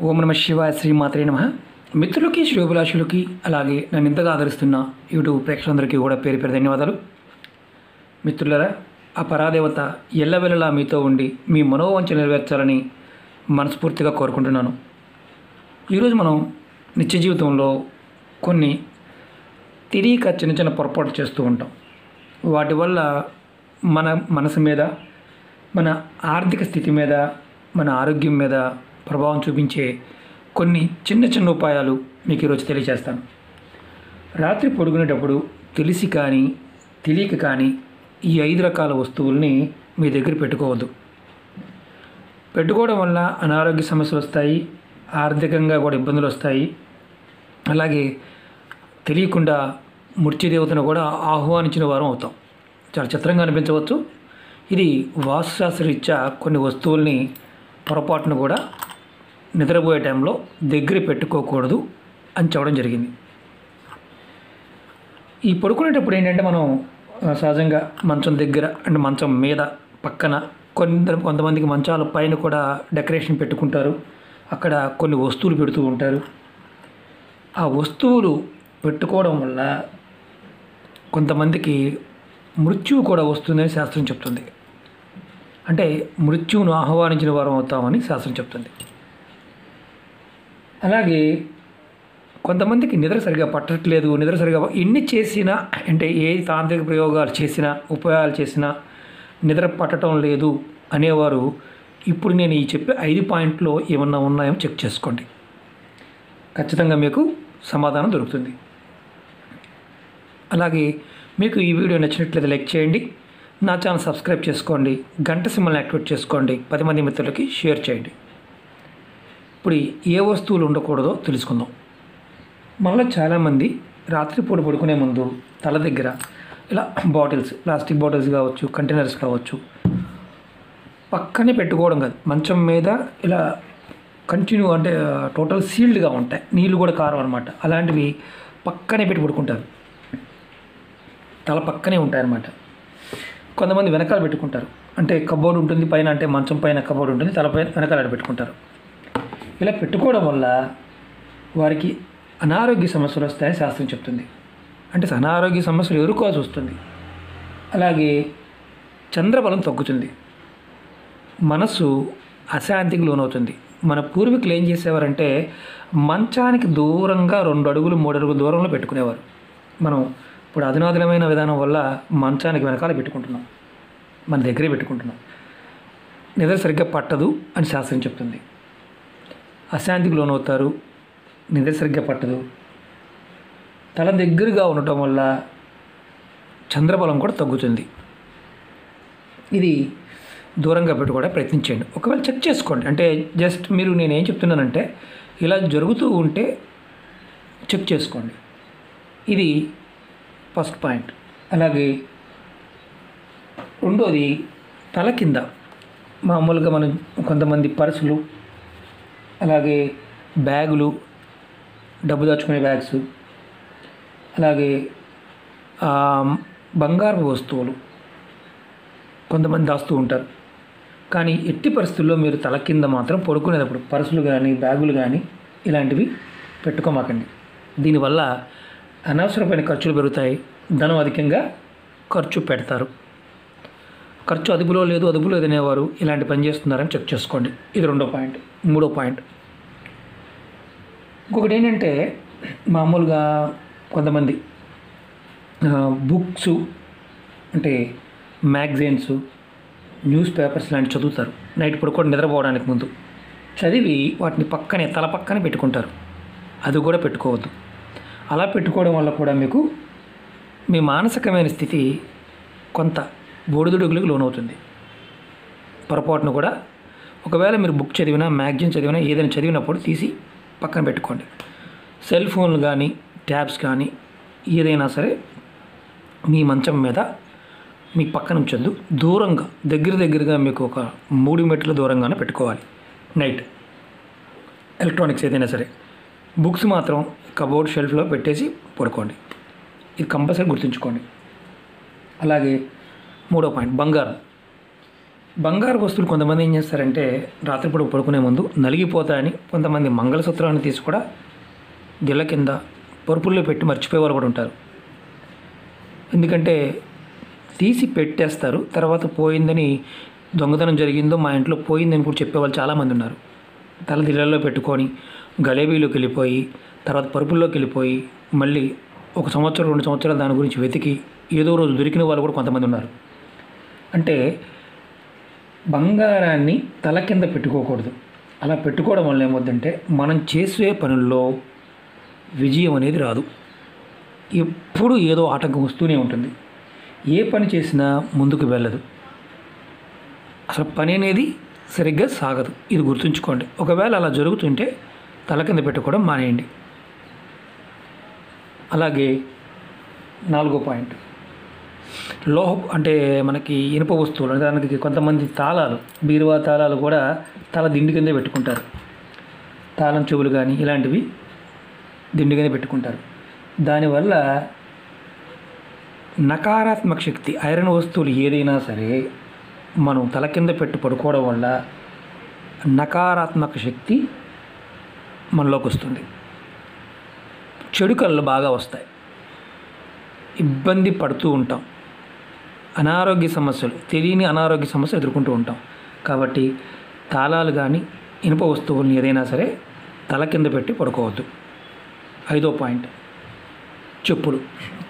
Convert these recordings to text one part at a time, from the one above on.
ఓం నమ శివాయ శ్రీమాత్రే నమః. మిత్రులకి శ్రేయోభిలాషులకి అలాగే నన్ను ఇంతగా ఆదరిస్తున్న యూట్యూబ్ ప్రేక్షకులందరికీ కూడా పేరు పేరు ధన్యవాదాలు. మిత్రులారా, ఆ పరాదేవత ఎల్లవెల్లలా మీతో ఉండి మీ మనోవంచ నెరవేర్చాలని మనస్ఫూర్తిగా కోరుకుంటున్నాను. ఈరోజు మనం నిత్య జీవితంలో కొన్ని తెలియక చిన్న చిన్న పొరపాటు చేస్తూ ఉంటాం. వాటి వల్ల మన మనసు మీద, మన ఆర్థిక స్థితి మీద, మన ఆరోగ్యం మీద ప్రభావం చూపించే కొన్ని చిన్న చిన్న ఉపాయాలు మీకు ఈరోజు తెలియజేస్తాను. రాత్రి పడుకునేటప్పుడు తెలిసి కానీ తెలియక కానీ ఈ 5 రకాల వస్తువుల్ని మీ దగ్గర పెట్టుకోవద్దు. పెట్టుకోవడం వల్ల అనారోగ్య సమస్యలు వస్తాయి, ఆర్థికంగా కూడా ఇబ్బందులు వస్తాయి. అలాగే తెలియకుండా మృత్యుదేవతను కూడా ఆహ్వానించిన వారం అవుతాం. చాలా చిత్రంగా అనిపించవచ్చు. ఇది వాస్తుశాస్త్రరీత్యా కొన్ని వస్తువుల్ని పొరపాటును కూడా నిద్రపోయే టైంలో దగ్గర పెట్టుకోకూడదు అని చెప్పడం జరిగింది. ఈ పడుకునేటప్పుడు ఏంటంటే మనం సహజంగా మంచం దగ్గర అంటే మంచం మీద పక్కన కొంతమందికి మంచాల పైన కూడా డెకరేషన్ పెట్టుకుంటారు. అక్కడ కొన్ని వస్తువులు పెడుతూ ఉంటారు. ఆ వస్తువులు పెట్టుకోవడం వల్ల కొంతమందికి మృత్యువు కూడా వస్తుందని శాస్త్రం చెప్తుంది. అంటే మృత్యువును ఆహ్వానించిన వారం అవుతామని శాస్త్రం చెప్తుంది. అలాగే కొంతమందికి నిద్ర సరిగా పట్టట్లేదు, నిద్ర సరిగా ఎన్ని చేసినా అంటే ఏ తాంత్రిక ప్రయోగాలు చేసినా ఉపాయాలు చేసినా నిద్ర పట్టడం లేదు అనేవారు ఇప్పుడు నేను ఈ చెప్పే 5 పాయింట్లో ఏమన్నా ఉన్నాయో చెక్ చేసుకోండి. ఖచ్చితంగా మీకు సమాధానం దొరుకుతుంది. అలాగే మీకు ఈ వీడియో నచ్చినట్లయితే లైక్ చేయండి, నా ఛానల్ సబ్స్క్రైబ్ చేసుకోండి, గంట సింబల్ని యాక్టివేట్ చేసుకోండి, 10 మంది మిత్రులకి షేర్ చేయండి. ఇప్పుడు ఏ వస్తువులు ఉండకూడదో తెలుసుకుందాం. మనలో చాలామంది రాత్రిపూట పడుకునే ముందు తల దగ్గర ఇలా బాటిల్స్, ప్లాస్టిక్ బాటిల్స్ కావచ్చు, కంటైనర్స్ కావచ్చు, పక్కనే పెట్టుకోవడం కాదు, మంచం మీద ఇలా కంటిన్యూ అంటే టోటల్ సీల్డ్గా ఉంటాయి, నీళ్ళు కూడా కారం అనమాట. అలాంటివి పక్కనే పెట్టి పడుకుంటారు, తల పక్కనే ఉంటాయన్నమాట. కొంతమంది వెనకాల పెట్టుకుంటారు, అంటే కబోర్డ్ ఉంటుంది పైన, అంటే మంచం పైన కబోర్డ్ ఉంటుంది, తలపైన వెనకాల పెట్టుకుంటారు. ఇలా పెట్టుకోవడం వల్ల వారికి అనారోగ్య సమస్యలు వస్తాయని శాస్త్రం చెప్తుంది. అంటే అనారోగ్య సమస్యలు ఎదుర్కోవాల్సి వస్తుంది. అలాగే చంద్రబలం తగ్గుతుంది, మనసు అశాంతికి లోనవుతుంది. మన పూర్వీకులు ఏం చేసేవారంటే మంచానికి దూరంగా 2 అడుగులు 3 అడుగుల దూరంలో పెట్టుకునేవారు. మనం ఇప్పుడు అధునాతనమైన విధానం వల్ల మంచానికి వెనకాల పెట్టుకుంటున్నాం, మన దగ్గరే పెట్టుకుంటున్నాం. నిద్ర సరిగ్గా పట్టదు అని శాస్త్రం చెప్తుంది. అశాంతికి లోనవుతారు, నిద్ర సరిగ్గా పట్టదు. తల దగ్గరగా ఉండటం వల్ల చంద్రబలం కూడా తగ్గుతుంది. ఇది దూరంగా పెట్టుకోవడం ప్రయత్నించండి. ఒకవేళ చెక్ చేసుకోండి, అంటే జస్ట్ మీరు నేనేం చెప్తున్నానంటే ఇలా జరుగుతూ ఉంటే చెక్ చేసుకోండి. ఇది ఫస్ట్ పాయింట్. అలాగే రెండోది, తల కింద మామూలుగా మనం కొంతమంది పర్సులు, అలాగే బ్యాగులు, డబ్బు దాచుకునే బ్యాగ్స్, అలాగే బంగారు వస్తువులు కొంతమంది దాస్తూ ఉంటారు. కానీ ఎట్టి పరిస్థితుల్లో మీరు తల కింద మాత్రం పడుకునేటప్పుడు పర్సులు కానీ బ్యాగులు కానీ ఇలాంటివి పెట్టుకోమాకండి. దీనివల్ల అనవసరమైన ఖర్చులు పెరుగుతాయి, ధనం అధికంగా ఖర్చు పెడతారు. ఖర్చు అదుపులో లేదనేవారు ఇలాంటి పని చేస్తున్నారని చెక్ చేసుకోండి. ఇది 2వ పాయింట్. 3వ పాయింట్, ఇంకొకటి ఏంటంటే మామూలుగా కొంతమంది బుక్స్ అంటే మ్యాగజైన్స్, న్యూస్ పేపర్స్ లాంటివి చదువుతారు. నైట్ పడుకొని నిద్రపోవడానికి ముందు చదివి వాటిని పక్కనే తల పక్కనే పెట్టుకుంటారు. అది కూడా పెట్టుకోవద్దు. అలా పెట్టుకోవడం వల్ల కూడా మీకు మీ మానసికమైన స్థితి కొంత ఒడిదుడుకులకు లోనవుతుంది. పొరపాటును కూడా ఒకవేళ మీరు బుక్ చదివినా, మ్యాగజైన్ చదివినా, ఏదైనా చదివినప్పుడు తీసి పక్కన పెట్టుకోండి. సెల్ ఫోన్లు కానీ ట్యాబ్స్ కానీ ఏదైనా సరే మీ మంచం మీద మీ పక్కన ఉంచొద్దు, దూరంగా దగ్గరగా మీకు ఒక 3 మీటర్ల దూరంగానే పెట్టుకోవాలి. నైట్ ఎలక్ట్రానిక్స్ ఏదైనా సరే, బుక్స్ మాత్రం కబోర్డ్ షెల్ఫ్లో పెట్టేసి పడుకోండి. ఇది కంపల్సరీ గుర్తుంచుకోండి. అలాగే 3వ పాయింట్, బంగారం. బంగారు వస్తువులు కొంతమంది ఏం చేస్తారంటే రాత్రిపూట పడుకునే ముందు నలిగిపోతాయని కొంతమంది మంగళసూత్రాన్ని తీసి కూడా దిళ్ళ కింద పరుపుల్లో పెట్టి మర్చిపోయేవారు కూడా ఉంటారు. ఎందుకంటే తీసి పెట్టేస్తారు, తర్వాత పోయిందని, దొంగతనం జరిగిందో మా ఇంట్లో పోయిందని కూడా చెప్పేవాళ్ళు చాలామంది ఉన్నారు. తల దిళ్ళల్లో పెట్టుకొని గలేబీలోకి వెళ్ళిపోయి తర్వాత పరుపుల్లోకి వెళ్ళిపోయి మళ్ళీ 1 సంవత్సరం 2 సంవత్సరాలు దాని గురించి వెతికి ఏదో రోజు దొరికిన వాళ్ళు కూడా కొంతమంది ఉన్నారు. అంటే బంగారాన్ని తల కింద పెట్టుకోకూడదు. అలా పెట్టుకోవడం వల్ల ఏమవుతుందంటే మనం చేసే పనుల్లో విజయం అనేది రాదు. ఎప్పుడు ఏదో ఆటంకం వస్తూనే ఉంటుంది. ఏ పని చేసినా ముందుకు వెళ్ళదు. అసలు పని అనేది సరిగ్గా సాగదు. ఇది గుర్తుంచుకోండి. ఒకవేళ అలా జరుగుతుంటే తల కింద పెట్టుకోవడం మానేయండి. అలాగే 4వ పాయింట్, అంటే మనకి ఇనుప వస్తువులు. దానికి కొంతమంది తాళాలు, బీరువా తాళాలు కూడా తల దిండు కిందే పెట్టుకుంటారు. తాళం చెవులు కానీ ఇలాంటివి దిండు కింద పెట్టుకుంటారు. దానివల్ల నకారాత్మక శక్తి, ఐరన్ వస్తువులు ఏదైనా సరే మనం తల కింద పెట్టి పడుకోవడం వల్ల నకారాత్మక శక్తి మనలోకి వస్తుంది. చెడు కళ్ళు బాగా వస్తాయి, ఇబ్బంది పడుతూ ఉంటాం, అనారోగ్య సమస్యలు, తెలియని అనారోగ్య సమస్యలు ఎదుర్కొంటూ ఉంటాం. కాబట్టి తాళాలు కానీ ఇనుప వస్తువులను ఏదైనా సరే తల కింద పెట్టి పడుకోవద్దు. 5వ పాయింట్, చెప్పులు.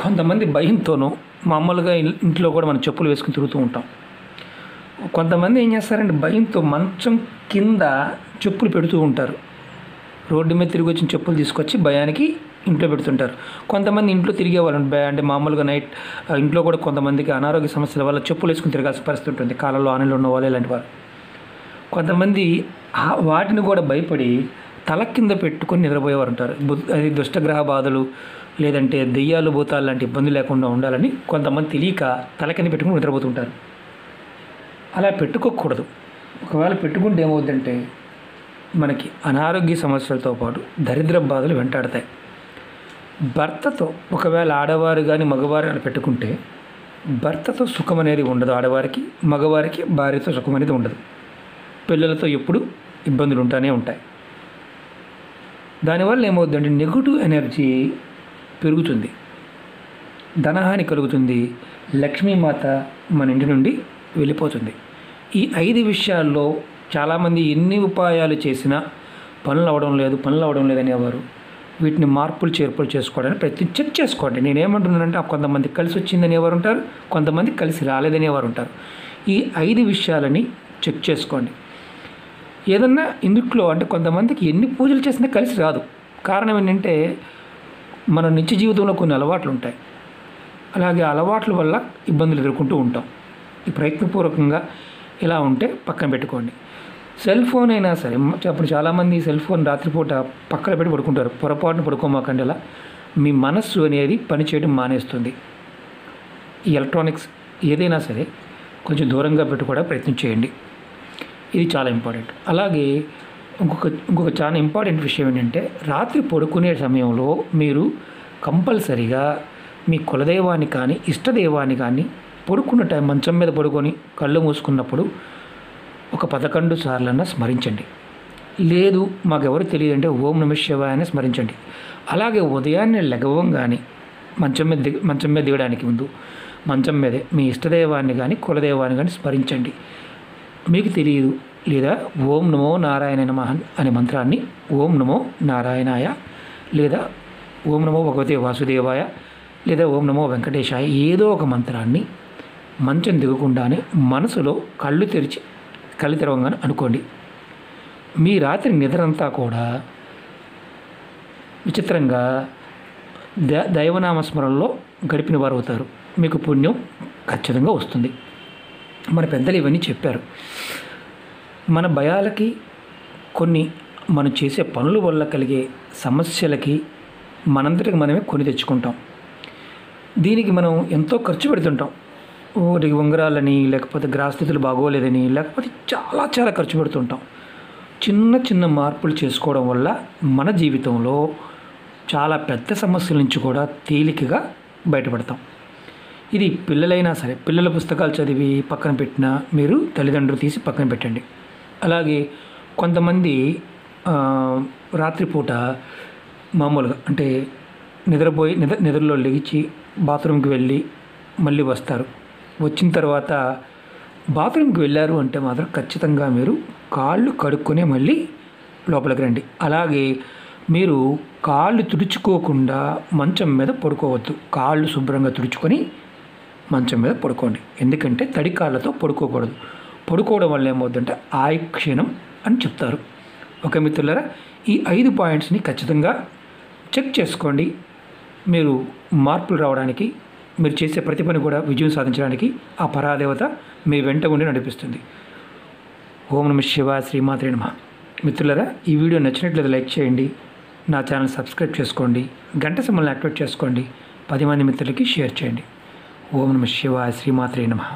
కొంతమంది భయంతోనూ మామూలుగా ఇంట్లో కూడా మనం చెప్పులు వేసుకుని తిరుగుతూ ఉంటాం. కొంతమంది ఏం చేస్తారంటే భయంతో మంచం కింద చెప్పులు పెడుతూ ఉంటారు. రోడ్డు మీద తిరిగి వచ్చిన చెప్పులు తీసుకొచ్చి భయానికి ఇంట్లో పెడుతుంటారు. కొంతమంది ఇంట్లో తిరిగే వాళ్ళు అంటే మామూలుగా నైట్ ఇంట్లో కూడా కొంతమందికి అనారోగ్య సమస్యల వల్ల చెప్పులు వేసుకుని తిరగాల్సిన పరిస్థితి ఉంటుంది. కాలంలో ఆనలు ఉన్న వాళ్ళు ఇలాంటి వారు. కొంతమంది వాటిని కూడా భయపడి తల కింద పెట్టుకొని నిద్రపోయేవారు ఉంటారు. అది దుష్టగ్రహ బాధలు లేదంటే దెయ్యాలు భూతాలు లాంటి ఇబ్బంది లేకుండా ఉండాలని కొంతమంది తెలియక తల కింద పెట్టుకుని నిద్రపోతుంటారు. అలా పెట్టుకోకూడదు. ఒకవేళ పెట్టుకుంటే ఏమవుతుందంటే మనకి అనారోగ్య సమస్యలతో పాటు దరిద్ర బాధలు వెంటాడతాయి. భర్తతో ఒకవేళ ఆడవారు కానీ మగవారు అని పెట్టుకుంటే భర్తతో సుఖం అనేది ఉండదు. ఆడవారికి మగవారికి భార్యతో సుఖం అనేది ఉండదు. పిల్లలతో ఎప్పుడు ఇబ్బందులు ఉంటూనే ఉంటాయి. దానివల్ల ఏమవుతుందంటే నెగిటివ్ ఎనర్జీ పెరుగుతుంది, ధనహాని కలుగుతుంది, లక్ష్మీమాత మన ఇంటి నుండి వెళ్ళిపోతుంది. ఈ 5 విషయాల్లో చాలామంది ఎన్ని ఉపాయాలు చేసినా పనులు అవ్వడం లేదు అనేవారు. వీటిని మార్పులు చేర్పులు చేసుకోవడానికి చెక్ చేసుకోండి. నేనేమంటున్నానంటే కొంతమంది కలిసి వచ్చిందనేవారు ఉంటారు, కొంతమంది కలిసి రాలేదనేవారు ఉంటారు. ఈ 5 విషయాలని చెక్ చేసుకోండి. ఏదన్నా ఇందుట్లో అంటే కొంతమందికి ఎన్ని పూజలు చేసినా కలిసి రాదు. కారణం ఏంటంటే మన నిత్య జీవితంలో కొన్ని అలవాట్లు ఉంటాయి. అలాగే అలవాట్ల వల్ల ఇబ్బందులు ఎదుర్కొంటూ ఉంటాం. ఈ ప్రయత్నపూర్వకంగా ఇలా ఉంటే పక్కన పెట్టుకోండి. సెల్ ఫోన్ అయినా సరే, అప్పుడు చాలామంది సెల్ ఫోన్ రాత్రిపూట పక్కన పెట్టి పడుకుంటారు. పొరపాటున పడుకోమాకండి. అలా మీ మనస్సు అనేది పనిచేయడం మానేస్తుంది. ఈ ఎలక్ట్రానిక్స్ ఏదైనా సరే కొంచెం దూరంగా పెట్టుకోవడానికి ప్రయత్నం చేయండి. ఇది చాలా ఇంపార్టెంట్. అలాగే ఇంకొక చాలా ఇంపార్టెంట్ విషయం ఏంటంటే రాత్రి పడుకునే సమయంలో మీరు కంపల్సరిగా మీ కులదైవాన్ని కానీ ఇష్టదైవాన్ని కానీ పడుకున్న టైం మంచం మీద పడుకొని కళ్ళు మూసుకున్నప్పుడు ఒక 11 సార్లన్నా స్మరించండి. లేదు మాకెవరు తెలియదంటే ఓం నమః శివాయ అని స్మరించండి. అలాగే ఉదయాన్నే లెగవంగానే మంచం మీద దిగడానికి ముందు మంచం మీదే మీ ఇష్టదైవాన్ని కానీ కులదైవాన్ని కానీ స్మరించండి. మీకు తెలియదు లేదా ఓం నమో నారాయణ నమః అనే మంత్రాన్ని ఓం నమో నారాయణాయ లేదా ఓం నమో భగవతే వాసుదేవాయ లేదా ఓం నమో వెంకటేశాయ ఏదో ఒక మంత్రాన్ని మంచం దిగకుండానే మనసులో కళ్ళు తెరవంగానే అనుకోండి. మీ రాత్రి నిద్రంతా కూడా విచిత్రంగా దైవనామస్మరణలో గడిపిన వారు అవుతారు. మీకు పుణ్యం ఖచ్చితంగా వస్తుంది. మన పెద్దలు ఇవన్నీ చెప్పారు. మన భయాలకి కొన్ని మనం చేసే పనుల వల్ల కలిగే సమస్యలకి మనంతటికి మనమే కొని తెచ్చుకుంటాం. దీనికి మనం ఎంతో ఖర్చు పెడుతుంటాం. ఒకటికి ఉంగరాలని లేకపోతే గ్రహస్థితులు బాగోలేదని లేకపోతే చాలా ఖర్చు పెడుతుంటాం. చిన్న మార్పులు చేసుకోవడం వల్ల మన జీవితంలో చాలా పెద్ద సమస్యల నుంచి కూడా తేలికగా బయటపడతాం. ఇది పిల్లలైనా సరే, పిల్లల పుస్తకాలు చదివి పక్కన పెట్టినా మీరు తల్లిదండ్రులు తీసి పక్కన పెట్టండి. అలాగే కొంతమంది రాత్రిపూట మామూలుగా అంటే నిద్రలో లెగిచి బాత్రూమ్కి వెళ్ళి మళ్ళీ వస్తారు. వచ్చిన తర్వాత బాత్రూమ్కి వెళ్ళారు అంటే మాత్రం ఖచ్చితంగా మీరు కాళ్ళు కడుక్కొని మళ్ళీ లోపలికి రండి. అలాగే మీరు కాళ్ళు తుడుచుకోకుండా మంచం మీద పడుకోవద్దు. కాళ్ళు శుభ్రంగా తుడుచుకొని మంచం మీద పడుకోండి. ఎందుకంటే తడి కాళ్ళతో పడుకోకూడదు. పడుకోవడం వల్ల ఏమవుతుందంటే ఆయుక్షీణం అని చెప్తారు. ఓకే మిత్రులారా, ఈ 5 పాయింట్స్ని ఖచ్చితంగా చెక్ చేసుకోండి. మీరు మార్పులు రావడానికి, మీరు చేసే ప్రతి పని కూడా విజయం సాధించడానికి ఆ పరాదేవత మీ వెంట ఉండి నడిపిస్తుంది. ఓం నమః శివాయ, శ్రీమాత్రే నమః. మిత్రులారా, ఈ వీడియో నచ్చినట్లయితే లైక్ చేయండి, నా ఛానల్ సబ్స్క్రైబ్ చేసుకోండి, గంట సింబల్ని యాక్టివేట్ చేసుకోండి, 10 మంది మిత్రులకి షేర్ చేయండి. ఓం నమః శివాయ, శ్రీమాత్రే నమః.